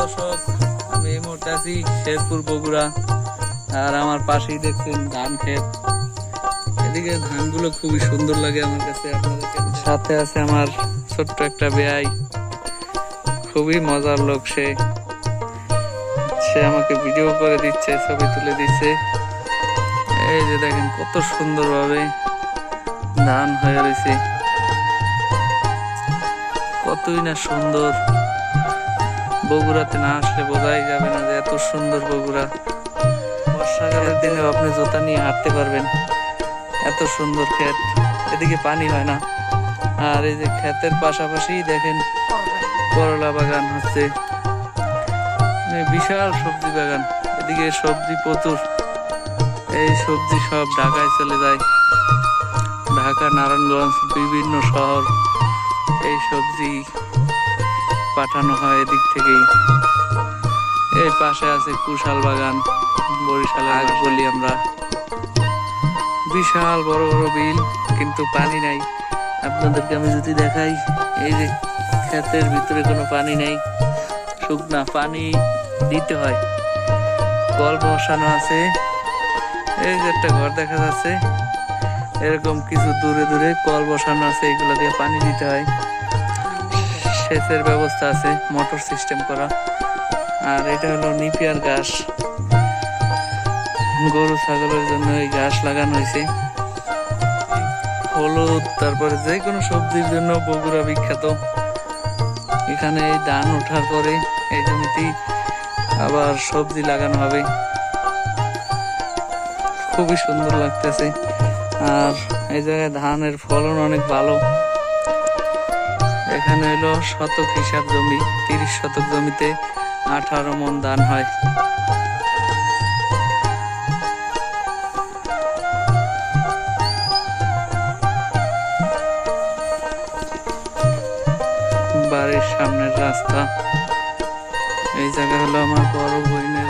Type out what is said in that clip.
দর্শক, আমি এই মুহূর্তে আছি শেরপুর বগুড়া। আর আমার পাশেই দেখছেন ধান ক্ষেত। এদিকে ধানগুলো খুবই সুন্দর লাগে আমার কাছে। আপনাদেরকে সাথে আছে আমার ছোট্ট একটা বেয়াই, খুবই মজার লোক। সে আমাকে ভিডিও করে দিচ্ছে, ছবি তুলে দিচ্ছে। এই যে দেখেন কত সুন্দরভাবে ধান হয়ে রয়েছে, কতই না সুন্দর। বগুড়াতে না আসলে বোঝাই যাবে না যে এত সুন্দর বগুড়া। বর্ষাকালের দিনে আপনি জুতা নিয়ে হাঁটতে পারবেন, এত সুন্দর ক্ষেত। এদিকে পানি হয় না। আর এই যে ক্ষেতের পাশাপাশি দেখেন করলা বাগান হচ্ছে, বিশাল সবজি বাগান। এদিকে সবজি প্রচুর, এই সবজি সব ঢাকায় চলে যায়। ঢাকা, নারায়ণগঞ্জ, বিভিন্ন শহর এই সবজি পাঠানো হয় এদিক থেকেই। এই পাশে আছে কুশাল বাগান, বরিশালের আগ বলি আমরা। বিশাল বড় বড় বিল, কিন্তু পানি নাই। আপনাদেরকে আমি যদি দেখাই, এই যে ক্ষেতের ভিতরে কোনো পানি নেই, শুকনা। পানি দিতে হয়, কল বসানো আছে। এই যে একটা ঘর দেখা যাচ্ছে, এরকম কিছু দূরে দূরে কল বসানো আছে, এগুলো দিয়ে পানি দিতে হয়। সেচের ব্যবস্থা আছে, মোটর সিস্টেম করা। আর এটা হলো নিপিয়ার ঘাস, গরু ছাগলের জন্য এই ঘাস লাগানো হয়েছে। হলুদ, তারপরে যে কোনো সবজির জন্য বগুড়া বিখ্যাত। এখানে এই ধান ওঠার পরে এই জমিতেই আবার সবজি লাগানো হবে। খুবই সুন্দর লাগতেছে। আর এই জায়গায় ধানের ফলন অনেক ভালো। এখানে হলো শতক হিসাব জমি, 30 শতক জমিতে 18 মণ ধান হয়। বাড়ির সামনের রাস্তা। এই জায়গা হলো আমার বড় বোনের